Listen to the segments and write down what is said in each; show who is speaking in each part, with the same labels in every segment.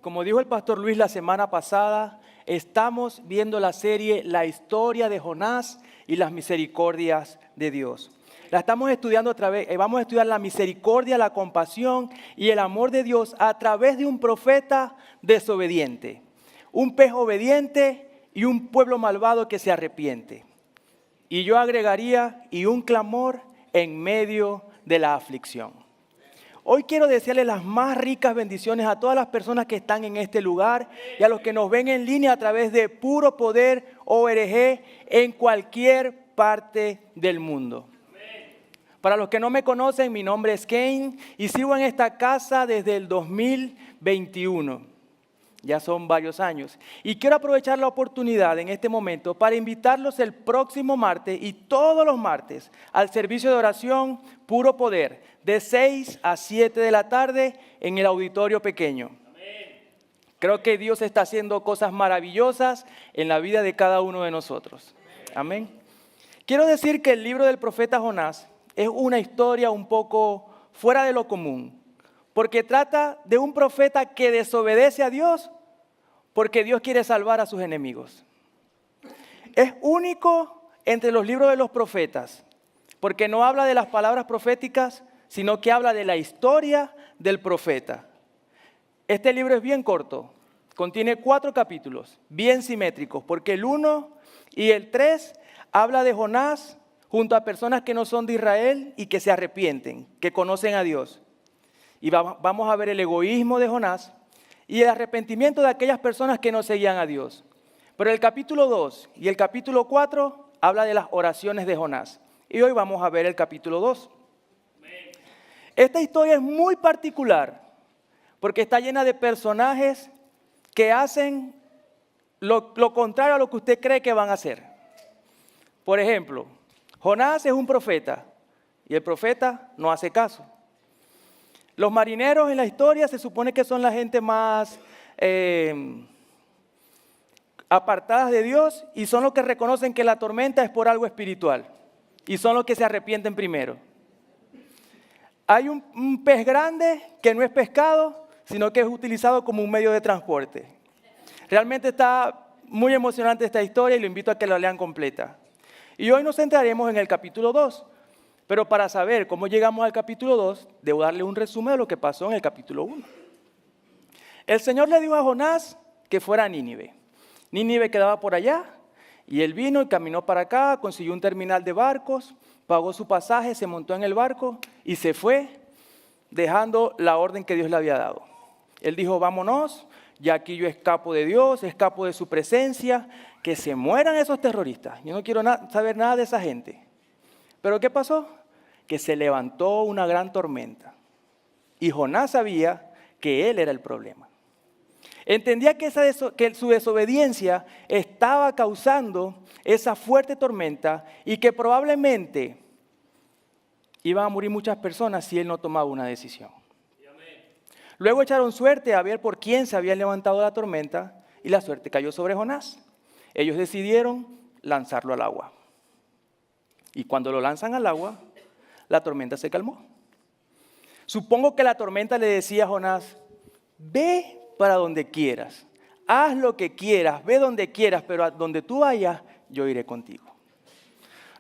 Speaker 1: como dijo el pastor Luis la semana pasada, estamos viendo la serie La historia de Jonás y las misericordias de Dios. La estamos estudiando otra vez. Vamos a estudiar la misericordia, la compasión y el amor de Dios a través de un profeta desobediente, un pez obediente y un pueblo malvado que se arrepiente. Y yo agregaría, y un clamor en medio de la aflicción. Hoy quiero desearles las más ricas bendiciones a todas las personas que están en este lugar y a los que nos ven en línea a través de Puro Poder ORG en cualquier parte del mundo. Para los que no me conocen, mi nombre es Kane y sigo en esta casa desde el 2021. Ya son varios años. Y quiero aprovechar la oportunidad en este momento para invitarlos el próximo martes y todos los martes al servicio de oración Puro Poder, de 6 a 7 de la tarde en el auditorio pequeño. Amén. Creo que Dios está haciendo cosas maravillosas en la vida de cada uno de nosotros. Amén. Quiero decir que el libro del profeta Jonás es una historia un poco fuera de lo común, porque trata de un profeta que desobedece a Dios porque Dios quiere salvar a sus enemigos. Es único entre los libros de los profetas, porque no habla de las palabras proféticas, sino que habla de la historia del profeta. Este libro es bien corto, contiene 4 capítulos, bien simétricos, porque el 1 y el 3 habla de Jonás junto a personas que no son de Israel y que se arrepienten, que conocen a Dios. Y vamos a ver el egoísmo de Jonás y el arrepentimiento de aquellas personas que no seguían a Dios. Pero el capítulo 2 y el capítulo 4 habla de las oraciones de Jonás. Y hoy vamos a ver el capítulo 2. Esta historia es muy particular porque está llena de personajes que hacen lo contrario a lo que usted cree que van a hacer. Por ejemplo, Jonás es un profeta y el profeta no hace caso. Los marineros en la historia se supone que son la gente más apartadas de Dios y son los que reconocen que la tormenta es por algo espiritual y son los que se arrepienten primero. Hay un pez grande que no es pescado, sino que es utilizado como un medio de transporte. Realmente está muy emocionante esta historia y lo invito a que la lean completa. Y hoy nos centraremos en el capítulo 2. Pero para saber cómo llegamos al capítulo 2, debo darle un resumen de lo que pasó en el capítulo 1. El Señor le dijo a Jonás que fuera a Nínive. Nínive quedaba por allá y él vino y caminó para acá, consiguió un terminal de barcos, pagó su pasaje, se montó en el barco y se fue dejando la orden que Dios le había dado. Él dijo, vámonos, ya aquí yo escapo de Dios, escapo de su presencia, que se mueran esos terroristas. Yo no quiero saber nada de esa gente. ¿Pero qué pasó? Que se levantó una gran tormenta y Jonás sabía que él era el problema. Entendía que su desobediencia estaba causando esa fuerte tormenta y que probablemente iban a morir muchas personas si él no tomaba una decisión. Luego echaron suerte a ver por quién se había levantado la tormenta y la suerte cayó sobre Jonás. Ellos decidieron lanzarlo al agua. Y cuando lo lanzan al agua, la tormenta se calmó. Supongo que la tormenta le decía a Jonás, ve para donde quieras, haz lo que quieras, ve donde quieras, pero a donde tú vayas, yo iré contigo.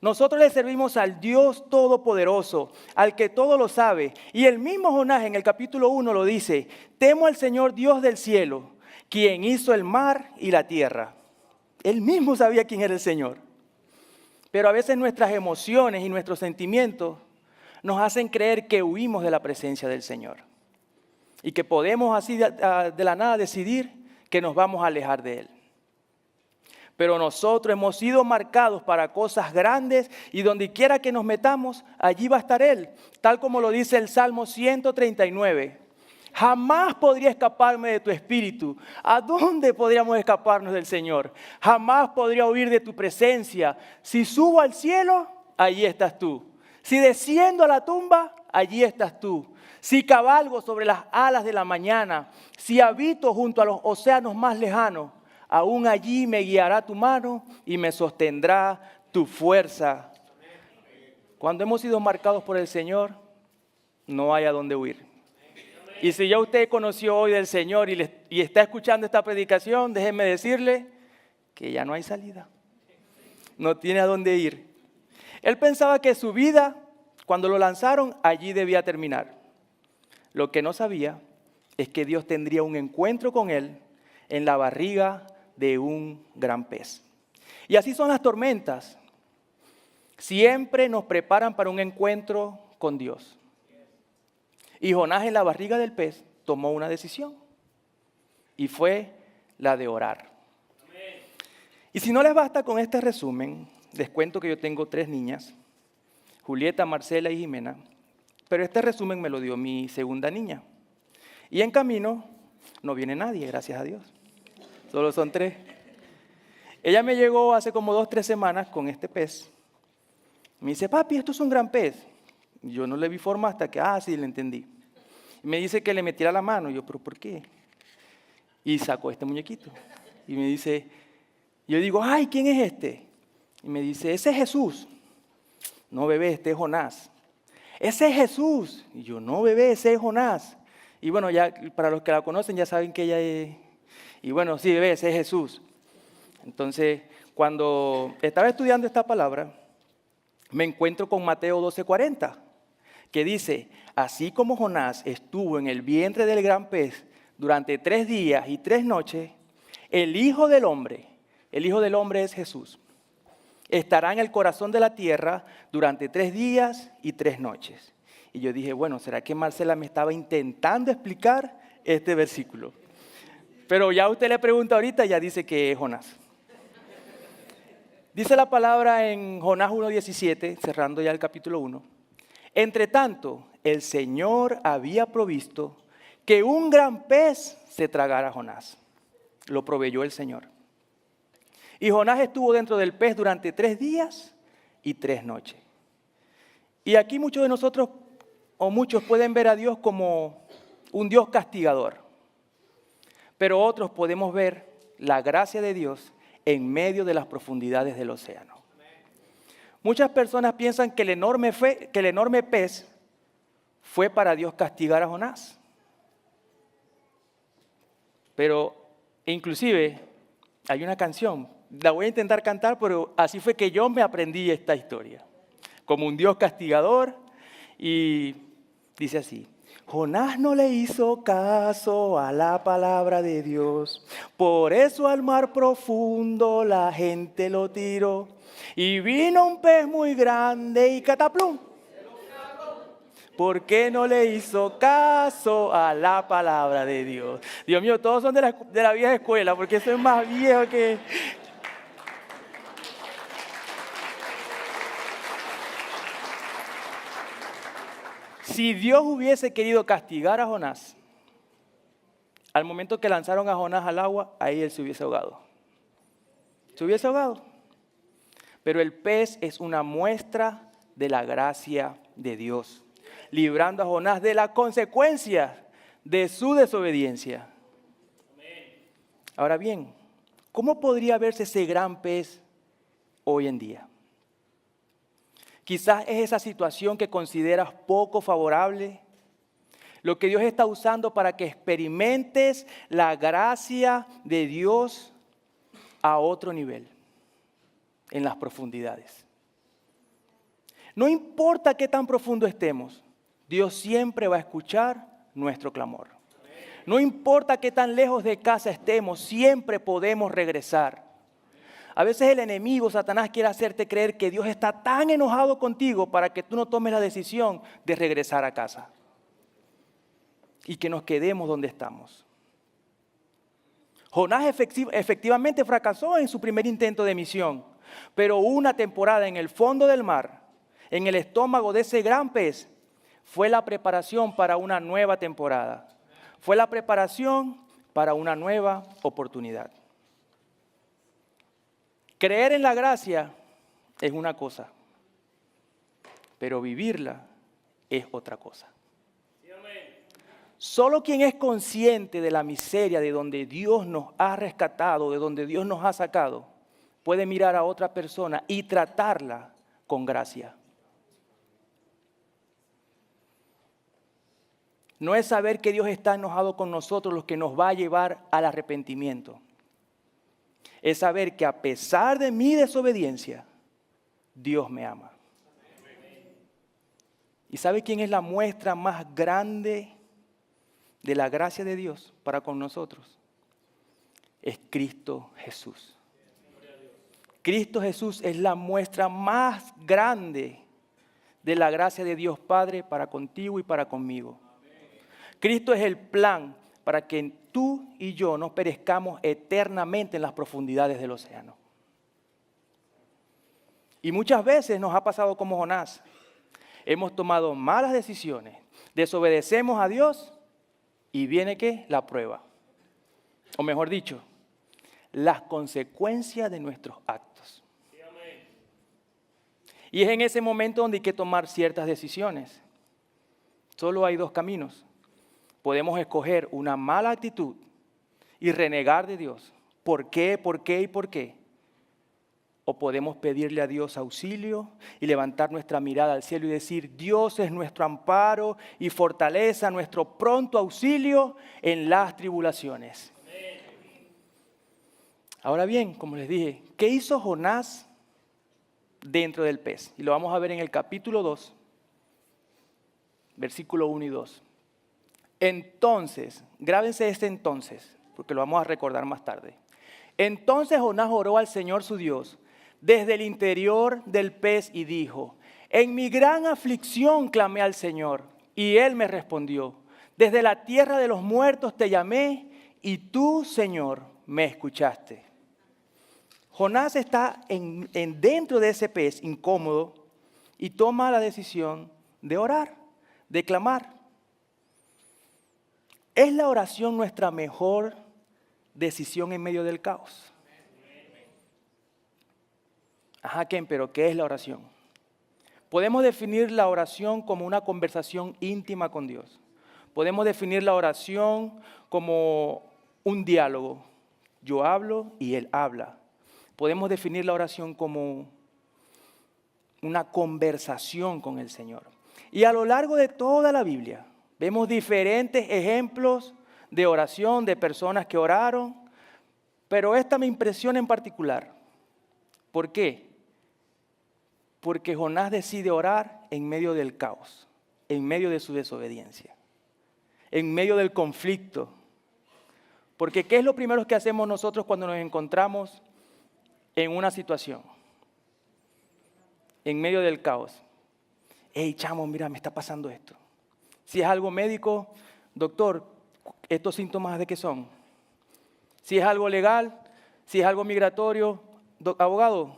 Speaker 1: Nosotros le servimos al Dios Todopoderoso, al que todo lo sabe. Y el mismo Jonás en el capítulo 1 lo dice, temo al Señor Dios del cielo, quien hizo el mar y la tierra. Él mismo sabía quién era el Señor. Pero a veces nuestras emociones y nuestros sentimientos nos hacen creer que huimos de la presencia del Señor. Y que podemos así de la nada decidir que nos vamos a alejar de Él. Pero nosotros hemos sido marcados para cosas grandes y donde quiera que nos metamos, allí va a estar Él. Tal como lo dice el Salmo 139. Jamás podría escaparme de tu espíritu. ¿A dónde podríamos escaparnos del Señor? Jamás podría huir de tu presencia. Si subo al cielo, allí estás tú. Si desciendo a la tumba, allí estás tú. Si cabalgo sobre las alas de la mañana, si habito junto a los océanos más lejanos, aún allí me guiará tu mano y me sostendrá tu fuerza. Cuando hemos sido marcados por el Señor, no hay a dónde huir. Y si ya usted conoció hoy del Señor y y está escuchando esta predicación, déjenme decirle que ya no hay salida. No tiene a dónde ir. Él pensaba que su vida, cuando lo lanzaron, allí debía terminar. Lo que no sabía es que Dios tendría un encuentro con él en la barriga de un gran pez. Y así son las tormentas. Siempre nos preparan para un encuentro con Dios. Y Jonás en la barriga del pez tomó una decisión. Y fue la de orar. Y si no les basta con este resumen, les cuento que yo tengo 3 niñas, Julieta, Marcela y Jimena, pero este resumen me lo dio mi segunda niña. Y en camino no viene nadie, gracias a Dios. Solo son 3. Ella me llegó hace como 2 o 3 semanas con este pez. Me dice, papi, esto es un gran pez. Yo no le vi forma hasta que, sí, le entendí. Y me dice que le metiera la mano. Y yo, ¿pero por qué? Y sacó este muñequito. Y me dice, yo digo, ay, ¿quién es este? Y me dice, ese es Jesús. No, bebé, este es Jonás. Ese es Jesús. Y yo, no, bebé, ese es Jonás. Y bueno, ya para los que la conocen ya saben que ella es... Y bueno, sí, bebé, ese es Jesús. Entonces, cuando estaba estudiando esta palabra, me encuentro con Mateo 12:40, que dice, así como Jonás estuvo en el vientre del gran pez durante 3 días y 3 noches, el Hijo del Hombre es Jesús, estará en el corazón de la tierra durante 3 días y 3 noches. Y yo dije, bueno, ¿será que Marcela me estaba intentando explicar este versículo? Pero ya usted le pregunta ahorita y ya dice que es Jonás. Dice la palabra en Jonás 1:17, cerrando ya el capítulo 1. Entre tanto, el Señor había provisto que un gran pez se tragara a Jonás. Lo proveyó el Señor. Y Jonás estuvo dentro del pez durante 3 días y 3 noches. Y aquí muchos de nosotros, o muchos pueden ver a Dios como un Dios castigador. Pero otros podemos ver la gracia de Dios en medio de las profundidades del océano. Muchas personas piensan que el enorme pez fue para Dios castigar a Jonás. Pero inclusive hay una canción, la voy a intentar cantar, pero así fue que yo me aprendí esta historia. Como un Dios castigador, y dice así. Jonás no le hizo caso a la palabra de Dios, por eso al mar profundo la gente lo tiró. Y vino un pez muy grande y cataplum. ¿Por qué no le hizo caso a la palabra de Dios? Dios mío, todos son de la vieja escuela, porque eso es más viejo que... Si Dios hubiese querido castigar a Jonás, al momento que lanzaron a Jonás al agua, ahí él se hubiese ahogado. Se hubiese ahogado. Pero el pez es una muestra de la gracia de Dios, librando a Jonás de las consecuencias de su desobediencia. Ahora bien, ¿cómo podría verse ese gran pez hoy en día? Quizás es esa situación que consideras poco favorable, lo que Dios está usando para que experimentes la gracia de Dios a otro nivel, en las profundidades. No importa qué tan profundo estemos, Dios siempre va a escuchar nuestro clamor. No importa qué tan lejos de casa estemos, siempre podemos regresar. A veces el enemigo, Satanás, quiere hacerte creer que Dios está tan enojado contigo para que tú no tomes la decisión de regresar a casa y que nos quedemos donde estamos. Jonás efectivamente fracasó en su primer intento de misión, pero una temporada en el fondo del mar, en el estómago de ese gran pez, fue la preparación para una nueva temporada. Fue la preparación para una nueva oportunidad. Creer en la gracia es una cosa, pero vivirla es otra cosa. Solo quien es consciente de la miseria de donde Dios nos ha rescatado, de donde Dios nos ha sacado, puede mirar a otra persona y tratarla con gracia. no es saber que Dios está enojado con nosotros lo que nos va a llevar al arrepentimiento. Es saber que a pesar de mi desobediencia, Dios me ama. ¿Y sabe quién es la muestra más grande de la gracia de Dios para con nosotros? Es Cristo Jesús. Cristo Jesús es la muestra más grande de la gracia de Dios Padre para contigo y para conmigo. Cristo es el plan para que tú y yo no perezcamos eternamente en las profundidades del océano. Y muchas veces nos ha pasado como Jonás. Hemos tomado malas decisiones, desobedecemos a Dios y viene ¿qué? La prueba. O mejor dicho, las consecuencias de nuestros actos. Y es en ese momento donde hay que tomar ciertas decisiones. Solo hay dos caminos. Podemos escoger una mala actitud y renegar de Dios. ¿Por qué? ¿Por qué? ¿Y por qué? O podemos pedirle a Dios auxilio y levantar nuestra mirada al cielo y decir, Dios es nuestro amparo y fortaleza, nuestro pronto auxilio en las tribulaciones. Ahora bien, como les dije, ¿qué hizo Jonás dentro del pez? Y lo vamos a ver en el capítulo 2, versículo 1 y 2. Entonces, grábense este entonces, porque lo vamos a recordar más tarde. Entonces Jonás oró al Señor su Dios desde el interior del pez y dijo, en mi gran aflicción clamé al Señor y Él me respondió. Desde la tierra de los muertos te llamé y tú, Señor, me escuchaste. Jonás está dentro de ese pez incómodo y toma la decisión de orar, de clamar. ¿Es la oración nuestra mejor decisión en medio del caos? Ajá, Ken, pero ¿qué es la oración? Podemos definir la oración como una conversación íntima con Dios. Podemos definir la oración como un diálogo. Yo hablo y Él habla. Podemos definir la oración como una conversación con el Señor. Y a lo largo de toda la Biblia vemos diferentes ejemplos de oración de personas que oraron, pero esta me impresiona en particular. ¿Por qué? Porque Jonás decide orar en medio del caos, en medio de su desobediencia, en medio del conflicto. Porque ¿qué es lo primero que hacemos nosotros cuando nos encontramos en una situación? En medio del caos. Hey, chamo, mira, me está pasando esto. Si es algo médico, doctor, ¿estos síntomas de qué son? Si es algo legal, si es algo migratorio, abogado,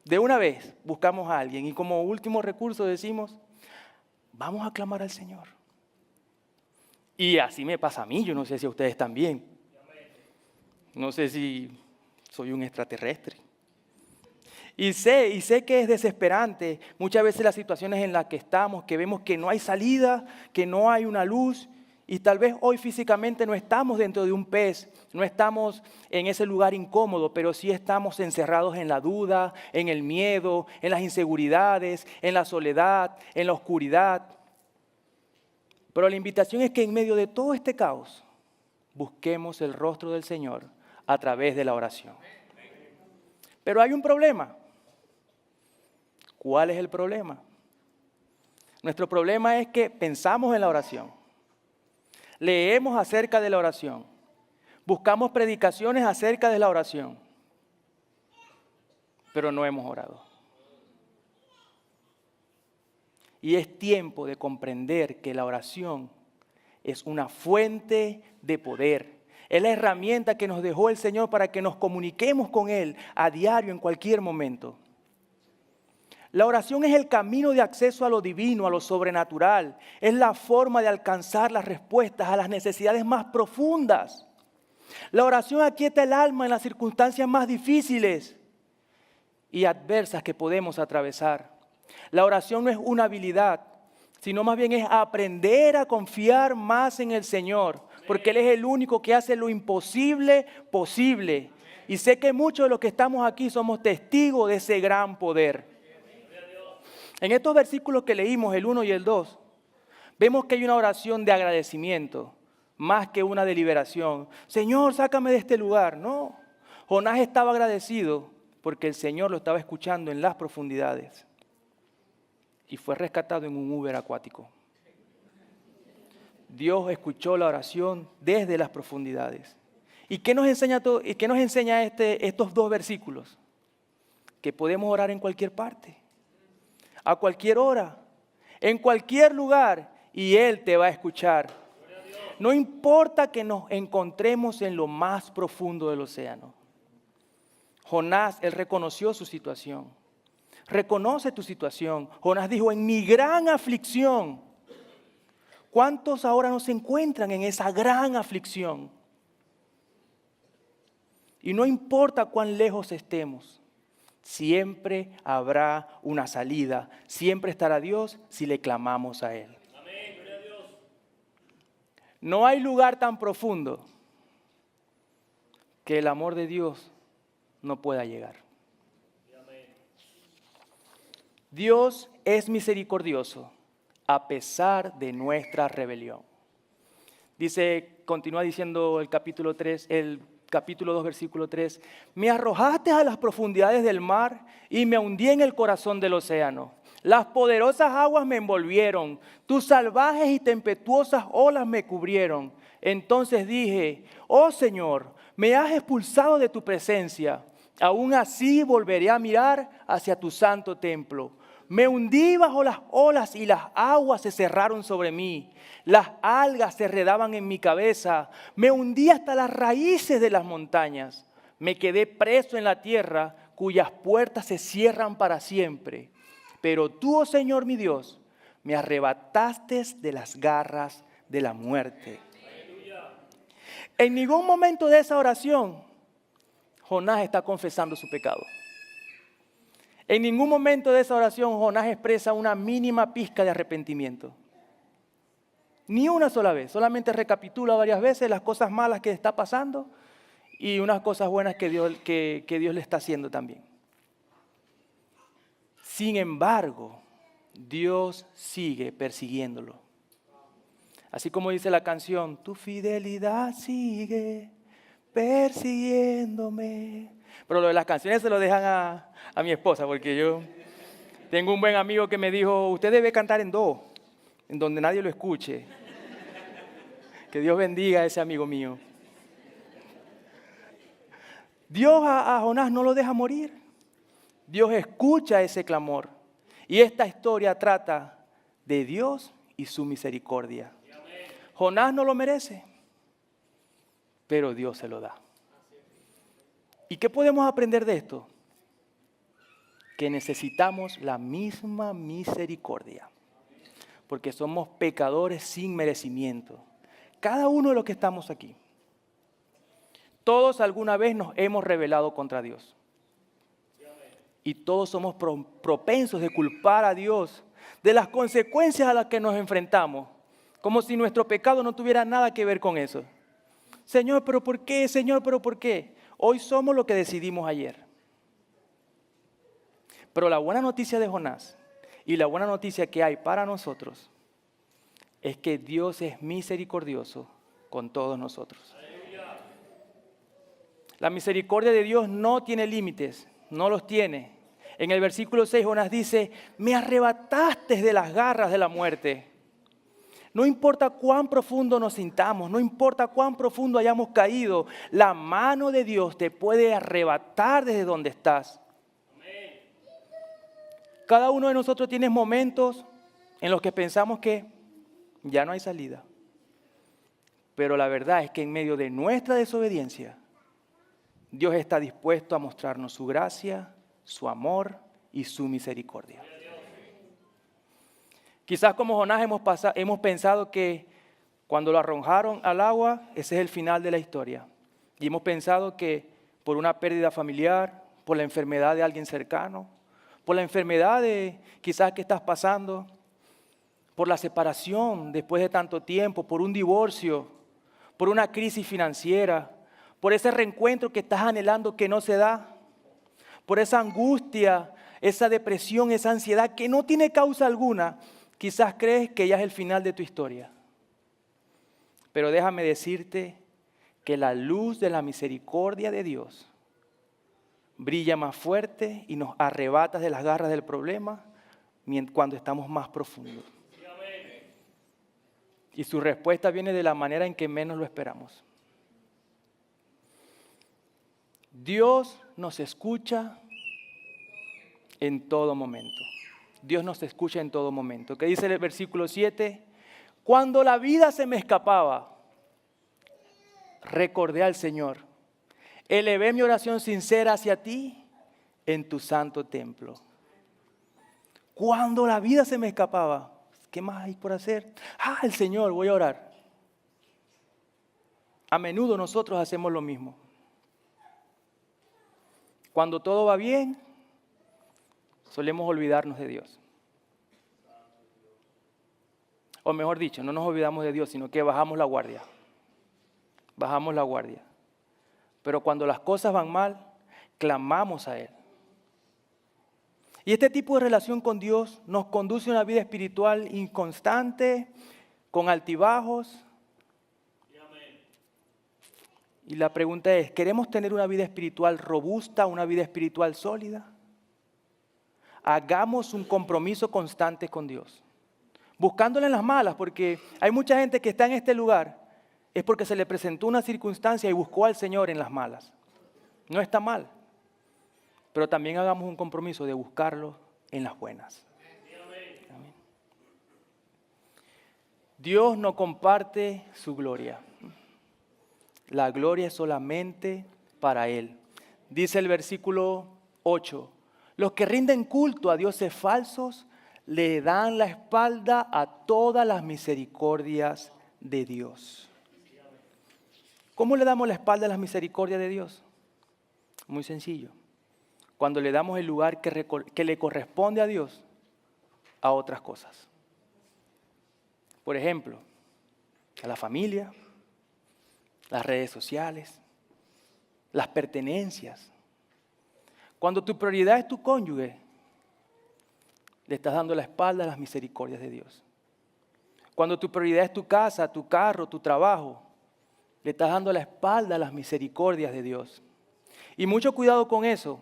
Speaker 1: de una vez buscamos a alguien y como último recurso decimos, vamos a clamar al Señor. Y así me pasa a mí, yo no sé si a ustedes también. No sé si soy un extraterrestre. Y sé que es desesperante muchas veces las situaciones en las que estamos, que vemos que no hay salida, que no hay una luz. Y tal vez hoy físicamente no estamos dentro de un pez, no estamos en ese lugar incómodo, pero sí estamos encerrados en la duda, en el miedo, en las inseguridades, en la soledad, en la oscuridad. Pero la invitación es que en medio de todo este caos, busquemos el rostro del Señor a través de la oración. Pero hay un problema. ¿Cuál es el problema? Nuestro problema es que pensamos en la oración, leemos acerca de la oración, buscamos predicaciones acerca de la oración, pero no hemos orado. Y es tiempo de comprender que la oración es una fuente de poder. Es la herramienta que nos dejó el Señor para que nos comuniquemos con Él a diario, en cualquier momento. La oración es el camino de acceso a lo divino, a lo sobrenatural. Es la forma de alcanzar las respuestas a las necesidades más profundas. La oración aquieta el alma en las circunstancias más difíciles y adversas que podemos atravesar. La oración no es una habilidad, sino más bien es aprender a confiar más en el Señor, porque Él es el único que hace lo imposible posible. Y sé que muchos de los que estamos aquí somos testigos de ese gran poder. En estos versículos que leímos, el 1 y el 2, Vemos que hay una oración de agradecimiento, más que una deliberación. Señor, sácame de este lugar. No, Jonás estaba agradecido porque el Señor lo estaba escuchando en las profundidades. Y fue rescatado en un Uber acuático. Dios escuchó la oración desde las profundidades. ¿Y qué nos enseña estos dos versículos? Que podemos orar en cualquier parte, a cualquier hora, en cualquier lugar, y Él te va a escuchar. No importa que nos encontremos en lo más profundo del océano. Jonás, él reconoció su situación. Reconoce tu situación. Jonás dijo, en mi gran aflicción. ¿Cuántos ahora no se encuentran en esa gran aflicción? Y no importa cuán lejos estemos, siempre habrá una salida. Siempre estará Dios si le clamamos a Él.
Speaker 2: Amén, gloria a Dios.
Speaker 1: No hay lugar tan profundo que el amor de Dios no pueda llegar. Dios es misericordioso a pesar de nuestra rebelión. Continúa diciendo el capítulo 2, versículo 3. Me arrojaste a las profundidades del mar y me hundí en el corazón del océano. Las poderosas aguas me envolvieron, tus salvajes y tempestuosas olas me cubrieron. Entonces dije, oh Señor, me has expulsado de tu presencia. Aún así volveré a mirar hacia tu santo templo. Me hundí bajo las olas y las aguas se cerraron sobre mí. Las algas se enredaban en mi cabeza. Me hundí hasta las raíces de las montañas. Me quedé preso en la tierra cuyas puertas se cierran para siempre. Pero tú, oh Señor mi Dios, me arrebataste de las garras de la muerte. En ningún momento de esa oración, Jonás está confesando su pecado. En ningún momento de esa oración, Jonás expresa una mínima pizca de arrepentimiento. Ni una sola vez. Solamente recapitula varias veces las cosas malas que está pasando y unas cosas buenas que Dios le está haciendo también. Sin embargo, Dios sigue persiguiéndolo. Así como dice la canción, tu fidelidad sigue persiguiéndome. Pero lo de las canciones se lo dejan a mi esposa, porque yo tengo un buen amigo que me dijo, usted debe cantar en do, en donde nadie lo escuche. Que Dios bendiga a ese amigo mío. Dios a Jonás no lo deja morir. Dios escucha ese clamor. Y esta historia trata de Dios y su misericordia. Jonás no lo merece, pero Dios se lo da. ¿Y qué podemos aprender de esto? Que necesitamos la misma misericordia, porque somos pecadores sin merecimiento. Cada uno de los que estamos aquí, todos alguna vez nos hemos rebelado contra Dios. Y todos somos propensos de culpar a Dios de las consecuencias a las que nos enfrentamos, como si nuestro pecado no tuviera nada que ver con eso. Señor, ¿pero por qué? Señor, ¿pero por qué? Hoy somos lo que decidimos ayer. Pero la buena noticia de Jonás y la buena noticia que hay para nosotros es que Dios es misericordioso con todos nosotros. La misericordia de Dios no tiene límites, no los tiene. En el versículo 6 Jonás dice, me arrebataste de las garras de la muerte. No importa cuán profundo nos sintamos, no importa cuán profundo hayamos caído, la mano de Dios te puede arrebatar desde donde estás. Amén. Cada uno de nosotros tiene momentos en los que pensamos que ya no hay salida. Pero la verdad es que en medio de nuestra desobediencia, Dios está dispuesto a mostrarnos su gracia, su amor y su misericordia. Quizás como Jonás hemos pensado que cuando lo arrojaron al agua, ese es el final de la historia. Y hemos pensado que por una pérdida familiar, por la enfermedad de alguien cercano, por la enfermedad de quizás que estás pasando, por la separación después de tanto tiempo, por un divorcio, por una crisis financiera, por ese reencuentro que estás anhelando que no se da, por esa angustia, esa depresión, esa ansiedad que no tiene causa alguna. Quizás crees que ya es el final de tu historia. Pero déjame decirte que la luz de la misericordia de Dios brilla más fuerte y nos arrebata de las garras del problema cuando estamos más profundos. Y su respuesta viene de la manera en que menos lo esperamos. Dios nos escucha en todo momento. Dios nos escucha en todo momento. ¿Qué dice el versículo 7? Cuando la vida se me escapaba, recordé al Señor. Elevé mi oración sincera hacia ti en tu santo templo. Cuando la vida se me escapaba, ¿qué más hay por hacer? El Señor, voy a orar. A menudo nosotros hacemos lo mismo. Cuando todo va bien, solemos olvidarnos de Dios. O mejor dicho, no nos olvidamos de Dios, sino que bajamos la guardia. Bajamos la guardia. Pero cuando las cosas van mal, clamamos a Él. Y este tipo de relación con Dios nos conduce a una vida espiritual inconstante, con altibajos. Y la pregunta es, ¿queremos tener una vida espiritual robusta, una vida espiritual sólida? Hagamos un compromiso constante con Dios. Buscándole en las malas, porque hay mucha gente que está en este lugar, es porque se le presentó una circunstancia y buscó al Señor en las malas. No está mal, pero también hagamos un compromiso de buscarlo en las buenas. Amén. Dios no comparte su gloria. La gloria es solamente para Él. Dice el versículo 8, los que rinden culto a dioses falsos le dan la espalda a todas las misericordias de Dios. ¿Cómo le damos la espalda a las misericordias de Dios? Muy sencillo. Cuando le damos el lugar que le corresponde a Dios a otras cosas. Por ejemplo, a la familia, las redes sociales, las pertenencias. Cuando tu prioridad es tu cónyuge, le estás dando la espalda a las misericordias de Dios. Cuando tu prioridad es tu casa, tu carro, tu trabajo, le estás dando la espalda a las misericordias de Dios. Y mucho cuidado con eso.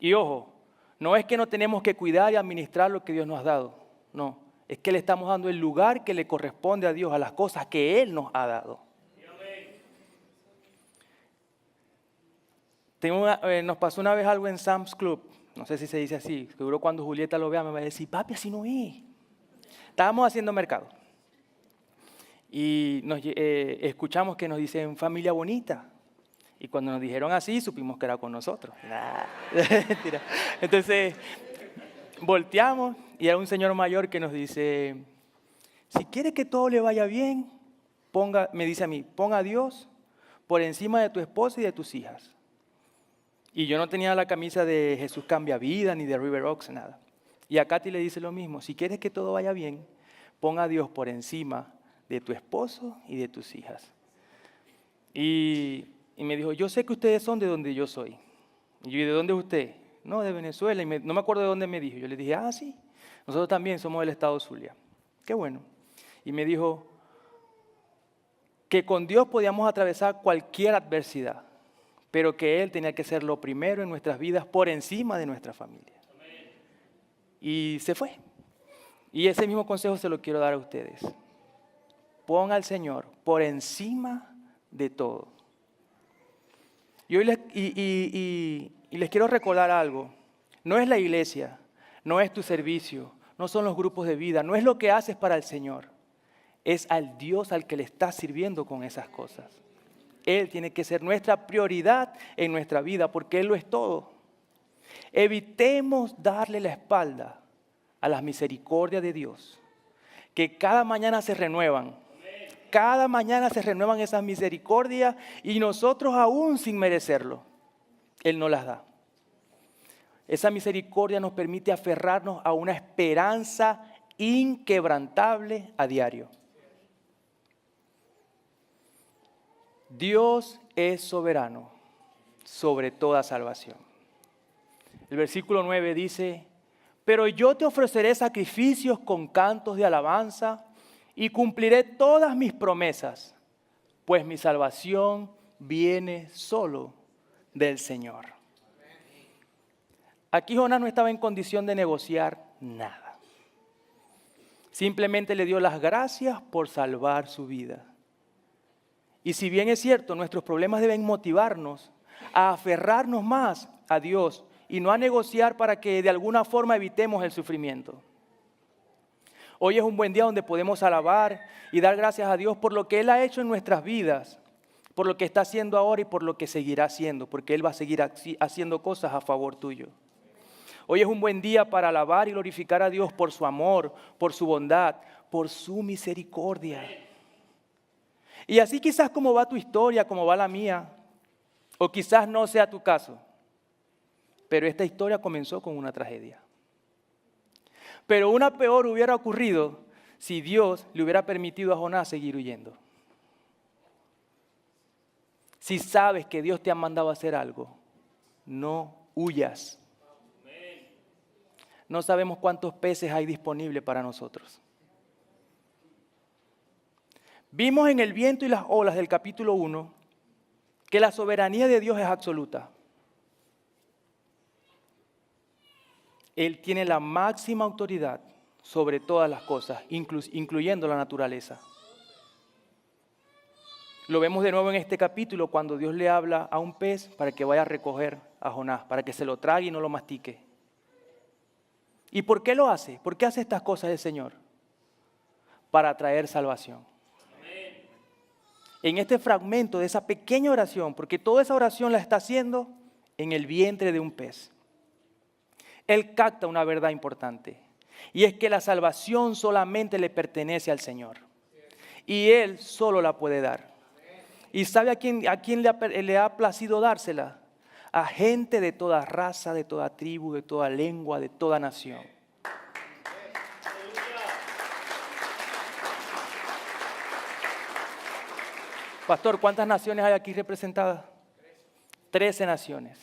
Speaker 1: Y ojo, no es que no tenemos que cuidar y administrar lo que Dios nos ha dado. No, es que le estamos dando el lugar que le corresponde a Dios, a las cosas que Él nos ha dado. Nos pasó una vez algo en Sam's Club, no sé si se dice así, seguro cuando Julieta lo vea me va a decir, papi, así no es. Estábamos haciendo mercado y escuchamos que nos dicen familia bonita. Y cuando nos dijeron así, supimos que era con nosotros. Mentira. Entonces, volteamos y era un señor mayor que nos dice, si quiere que todo le vaya bien, me dice a mí, ponga a Dios por encima de tu esposa y de tus hijas. Y yo no tenía la camisa de Jesús Cambia Vida ni de River Oaks, nada. Y a Katy le dice lo mismo, si quieres que todo vaya bien, ponga a Dios por encima de tu esposo y de tus hijas. Y me dijo, yo sé que ustedes son de donde yo soy. Y yo, ¿y de dónde es usted? No, de Venezuela. Y no me acuerdo de dónde me dijo. Yo le dije, sí, nosotros también somos del estado Zulia. Qué bueno. Y me dijo que con Dios podíamos atravesar cualquier adversidad, pero que Él tenía que ser lo primero en nuestras vidas por encima de nuestra familia. Amén. Y se fue. Y ese mismo consejo se lo quiero dar a ustedes. Ponga al Señor por encima de todo. Y hoy les quiero recordar algo. No es la iglesia, no es tu servicio, no son los grupos de vida, no es lo que haces para el Señor. Es al Dios al que le estás sirviendo con esas cosas. Él tiene que ser nuestra prioridad en nuestra vida porque Él lo es todo. Evitemos darle la espalda a las misericordias de Dios, que cada mañana se renuevan. Cada mañana se renuevan esas misericordias y nosotros aún sin merecerlo, Él nos las da. Esa misericordia nos permite aferrarnos a una esperanza inquebrantable a diario. Dios es soberano sobre toda salvación. El versículo 9 dice, Pero yo te ofreceré sacrificios con cantos de alabanza y cumpliré todas mis promesas, pues mi salvación viene solo del Señor. Aquí Jonás no estaba en condición de negociar nada. Simplemente le dio las gracias por salvar su vida. Y si bien es cierto, nuestros problemas deben motivarnos a aferrarnos más a Dios y no a negociar para que de alguna forma evitemos el sufrimiento. Hoy es un buen día donde podemos alabar y dar gracias a Dios por lo que Él ha hecho en nuestras vidas, por lo que está haciendo ahora y por lo que seguirá haciendo, porque Él va a seguir haciendo cosas a favor tuyo. Hoy es un buen día para alabar y glorificar a Dios por su amor, por su bondad, por su misericordia. Y así quizás como va tu historia, como va la mía, o quizás no sea tu caso, pero esta historia comenzó con una tragedia. Pero una peor hubiera ocurrido si Dios le hubiera permitido a Jonás seguir huyendo. Si sabes que Dios te ha mandado a hacer algo, no huyas. No sabemos cuántos peces hay disponibles para nosotros. Vimos en el viento y las olas del capítulo 1 que la soberanía de Dios es absoluta. Él tiene la máxima autoridad sobre todas las cosas, incluyendo la naturaleza. Lo vemos de nuevo en este capítulo cuando Dios le habla a un pez para que vaya a recoger a Jonás, para que se lo trague y no lo mastique. ¿Y por qué lo hace? ¿Por qué hace estas cosas el Señor? Para traer salvación. En este fragmento de esa pequeña oración, porque toda esa oración la está haciendo en el vientre de un pez. Él capta una verdad importante, y es que la salvación solamente le pertenece al Señor, y Él solo la puede dar. ¿Y sabe a quién le ha placido dársela? A gente de toda raza, de toda tribu, de toda lengua, de toda nación. Pastor, ¿cuántas naciones hay aquí representadas? 13 naciones.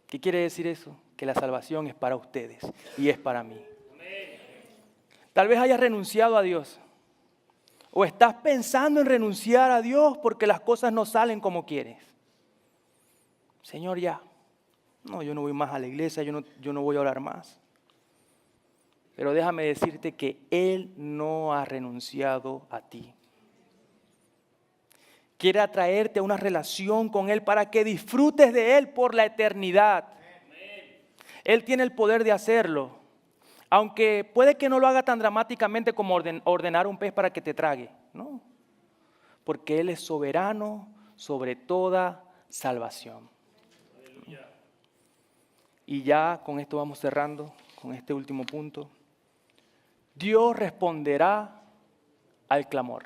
Speaker 1: ¿Qué quiere decir eso? Que la salvación es para ustedes y es para mí. Tal vez hayas renunciado a Dios. O estás pensando en renunciar a Dios porque las cosas no salen como quieres. Señor, ya. No, yo no voy más a la iglesia, yo no voy a orar más. Pero déjame decirte que Él no ha renunciado a ti. Quiere atraerte a una relación con Él para que disfrutes de Él por la eternidad. Él tiene el poder de hacerlo. Aunque puede que no lo haga tan dramáticamente como ordenar un pez para que te trague. No. Porque Él es soberano sobre toda salvación. Y ya con esto vamos cerrando, con este último punto. Dios responderá al clamor.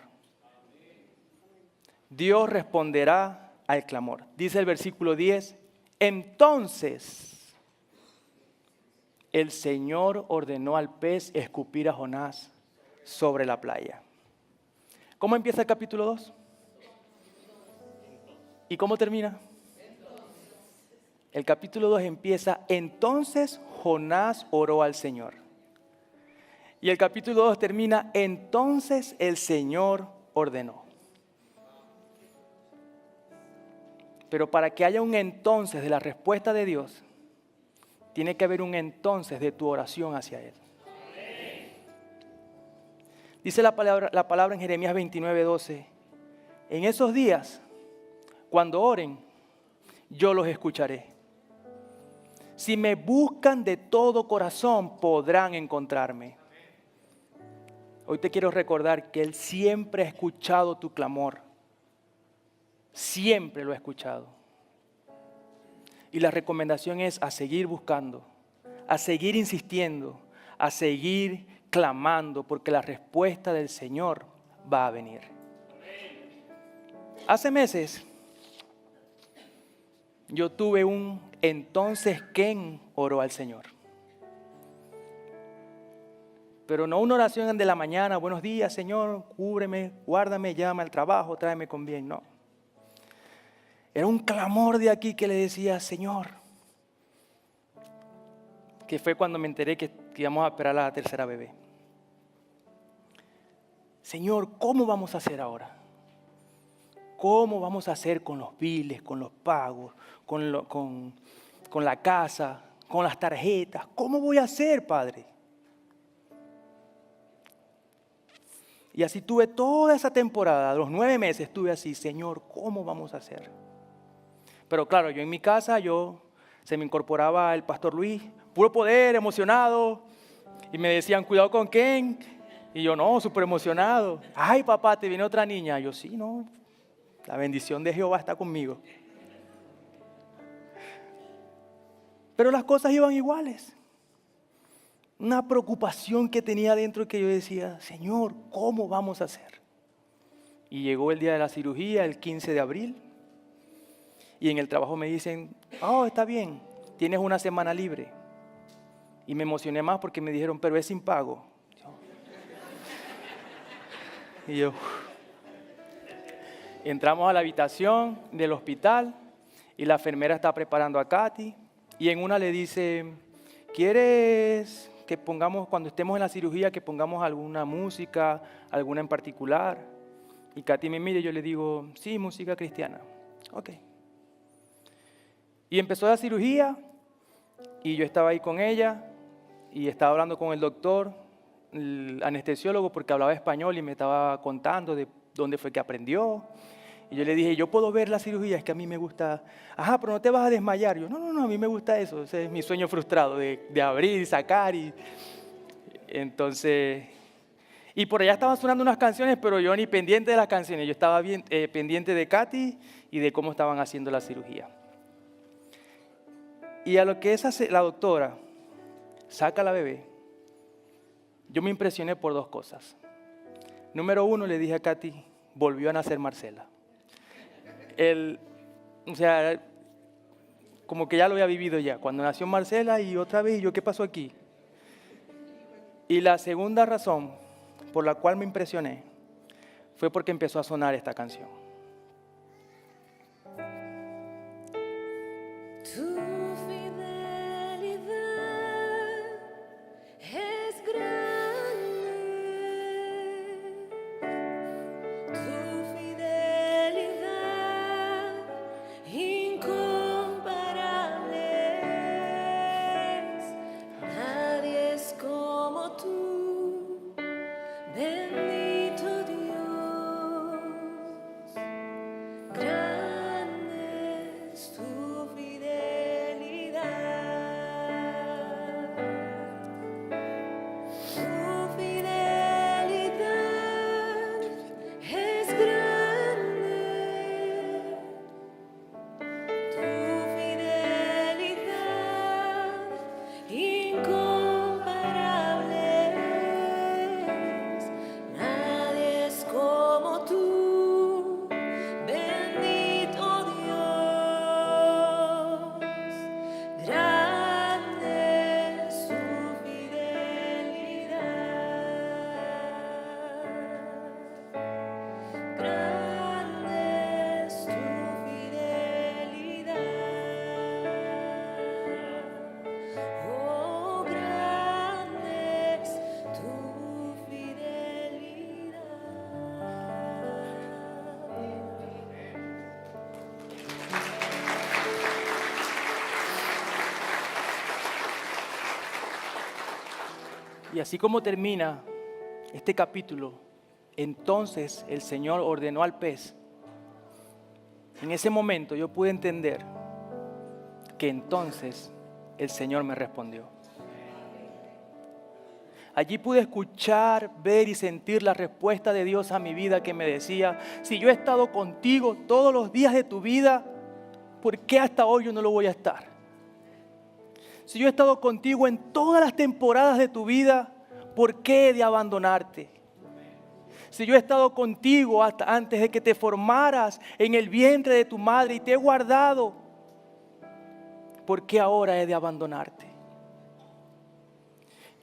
Speaker 1: Dios responderá al clamor. Dice el versículo 10, entonces el Señor ordenó al pez escupir a Jonás sobre la playa. ¿Cómo empieza el capítulo 2? ¿Y cómo termina? El capítulo 2 empieza, entonces Jonás oró al Señor. Y el capítulo 2 termina, entonces el Señor ordenó. Pero para que haya un entonces de la respuesta de Dios, tiene que haber un entonces de tu oración hacia Él. Dice la palabra en Jeremías 29:12, en esos días, cuando oren, yo los escucharé. Si me buscan de todo corazón, podrán encontrarme. Hoy te quiero recordar que Él siempre ha escuchado tu clamor. Siempre lo ha escuchado. Y la recomendación es a seguir buscando, a seguir insistiendo, a seguir clamando, porque la respuesta del Señor va a venir. Hace meses yo tuve un entonces ¿quién oró al Señor? Pero no una oración de la mañana, buenos días Señor, cúbreme, guárdame, llévame al trabajo, tráeme con bien, no. Era un clamor de aquí que le decía, Señor, que fue cuando me enteré que que íbamos a esperar a la tercera bebé. Señor, ¿cómo vamos a hacer ahora? ¿Cómo vamos a hacer con los biles, con los pagos, con la casa, con las tarjetas? ¿Cómo voy a hacer, Padre? Y así tuve toda esa temporada, los 9 meses estuve así, Señor, ¿cómo vamos a hacer? Pero claro, yo en mi casa, se me incorporaba el pastor Luis, puro poder, emocionado, y me decían, cuidado con Ken, y yo no, súper emocionado. Ay, papá, te viene otra niña. Yo sí, no, la bendición de Jehová está conmigo. Pero las cosas iban iguales. Una preocupación que tenía dentro que yo decía, Señor, ¿cómo vamos a hacer? Y llegó el día de la cirugía, el 15 de abril, y en el trabajo me dicen, oh, está bien, tienes una semana libre. Y me emocioné más porque me dijeron, pero es sin pago. Y yo, entramos a la habitación del hospital y la enfermera está preparando a Katy, y en una le dice, ¿quieres que pongamos, cuando estemos en la cirugía, que pongamos alguna música, alguna en particular? Y Katy me mira y yo le digo, sí, música cristiana. Ok. Y empezó la cirugía y yo estaba ahí con ella y estaba hablando con el doctor, el anestesiólogo, porque hablaba español y me estaba contando de dónde fue que aprendió. Y yo le dije, yo puedo ver la cirugía, es que a mí me gusta. Ajá, pero no te vas a desmayar. Yo, no, a mí me gusta eso. Ese es mi sueño frustrado, de abrir y sacar. Y entonces, y por allá estaban sonando unas canciones, pero yo ni pendiente de las canciones. Yo estaba bien pendiente de Katy y de cómo estaban haciendo la cirugía. Y a lo que la doctora saca a la bebé, yo me impresioné por 2 cosas. Número 1, le dije a Katy, volvió a nacer Marcela. O sea, como que ya lo había vivido ya. Cuando nació Marcela y otra vez, y yo, ¿qué pasó aquí? Y la segunda razón por la cual me impresioné fue porque empezó a sonar esta canción.
Speaker 2: Tu fidelidad es grande, tu fidelidad incomparable es. Nadie es como tú, bendito Dios. Grande es tu fidelidad. Tu fidelidad es grande. Tu fidelidad incomparable es. Nadie es como tú, bendito Dios. Grande es tu fidelidad. Grande es tu fidelidad. Oh, grande es tu fidelidad.
Speaker 1: Y así como termina este capítulo, entonces el Señor ordenó al pez. En ese momento yo pude entender que entonces el Señor me respondió. Allí pude escuchar, ver y sentir la respuesta de Dios a mi vida, que me decía, si yo he estado contigo todos los días de tu vida, ¿por qué hasta hoy yo no lo voy a estar? Si yo he estado contigo en todas las temporadas de tu vida, ¿por qué he de abandonarte? Si yo he estado contigo hasta antes de que te formaras en el vientre de tu madre y te he guardado, ¿por qué ahora he de abandonarte?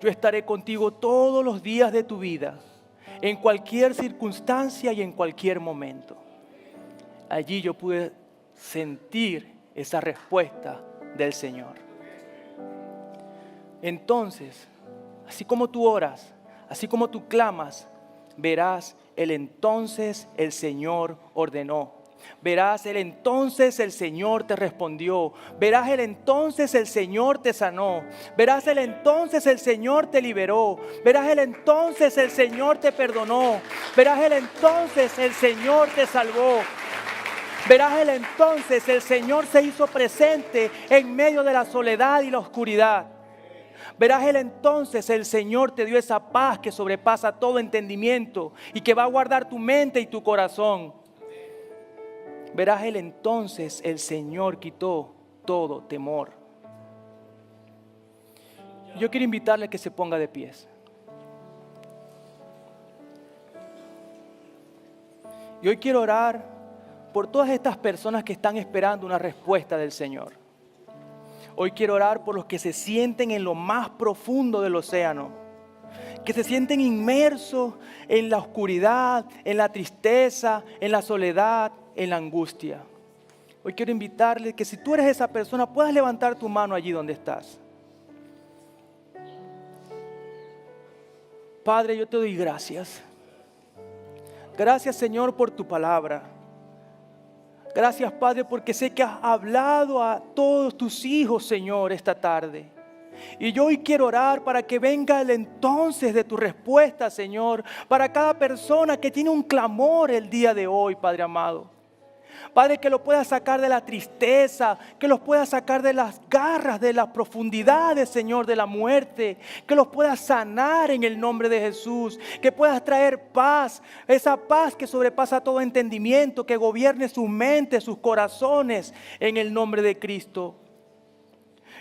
Speaker 1: Yo estaré contigo todos los días de tu vida, en cualquier circunstancia y en cualquier momento. Allí yo pude sentir esa respuesta del Señor. Entonces, así como tú oras, así como tú clamas, verás el entonces el Señor ordenó. Verás el entonces el Señor te respondió. Verás el entonces el Señor te sanó. Verás el entonces el Señor te liberó. Verás el entonces el Señor te perdonó. Verás el entonces el Señor te salvó. Verás el entonces el Señor se hizo presente en medio de la soledad y la oscuridad. Verás el entonces el Señor te dio esa paz que sobrepasa todo entendimiento y que va a guardar tu mente y tu corazón. Verás el entonces el Señor quitó todo temor. Yo quiero invitarle a que se ponga de pies. Y hoy quiero orar por todas estas personas que están esperando una respuesta del Señor. Hoy quiero orar por los que se sienten en lo más profundo del océano, que se sienten inmersos en la oscuridad, en la tristeza, en la soledad, en la angustia. Hoy quiero invitarle que si tú eres esa persona, puedas levantar tu mano allí donde estás. Padre, yo te doy gracias. Gracias, Señor, por tu palabra. Gracias, Padre, porque sé que has hablado a todos tus hijos, Señor, esta tarde. Y yo hoy quiero orar para que venga el entonces de tu respuesta, Señor, para cada persona que tiene un clamor el día de hoy, Padre amado. Padre, que lo pueda sacar de la tristeza, que los pueda sacar de las garras, de las profundidades, Señor, de la muerte, que los pueda sanar en el nombre de Jesús, que puedas traer paz, esa paz que sobrepasa todo entendimiento, que gobierne sus mentes, sus corazones, en el nombre de Cristo.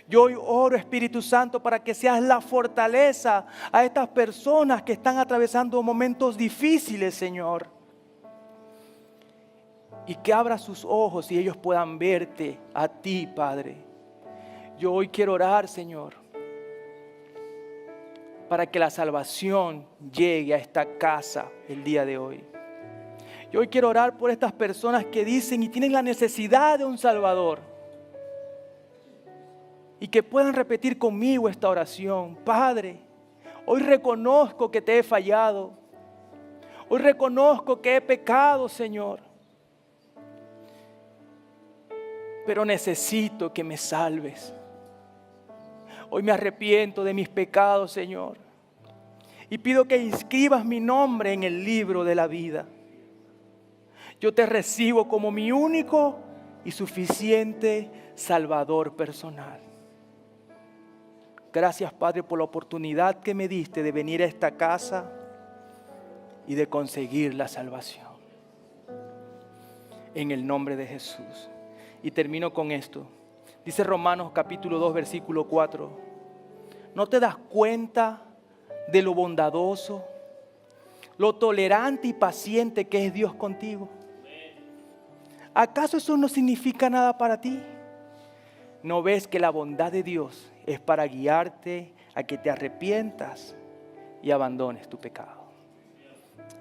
Speaker 1: Yo hoy oro, Espíritu Santo, para que seas la fortaleza a estas personas que están atravesando momentos difíciles, Señor. Y que abra sus ojos y ellos puedan verte a ti, Padre. Yo hoy quiero orar, Señor, para que la salvación llegue a esta casa el día de hoy. Yo hoy quiero orar por estas personas que dicen y tienen la necesidad de un Salvador. Y que puedan repetir conmigo esta oración. Padre, hoy reconozco que te he fallado. Hoy reconozco que he pecado, Señor. Pero necesito que me salves. Hoy me arrepiento de mis pecados, Señor. Y pido que inscribas mi nombre en el libro de la vida. Yo te recibo como mi único y suficiente Salvador personal. Gracias, Padre, por la oportunidad que me diste de venir a esta casa y de conseguir la salvación. En el nombre de Jesús. Y termino con esto. Dice Romanos capítulo 2, versículo 4. ¿No te das cuenta de lo bondadoso, lo tolerante y paciente que es Dios contigo? ¿Acaso eso no significa nada para ti? ¿No ves que la bondad de Dios es para guiarte a que te arrepientas y abandones tu pecado?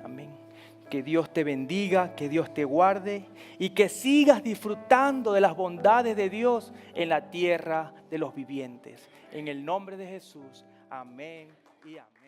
Speaker 1: Amén. Que Dios te bendiga, que Dios te guarde y que sigas disfrutando de las bondades de Dios en la tierra de los vivientes. En el nombre de Jesús. Amén y amén.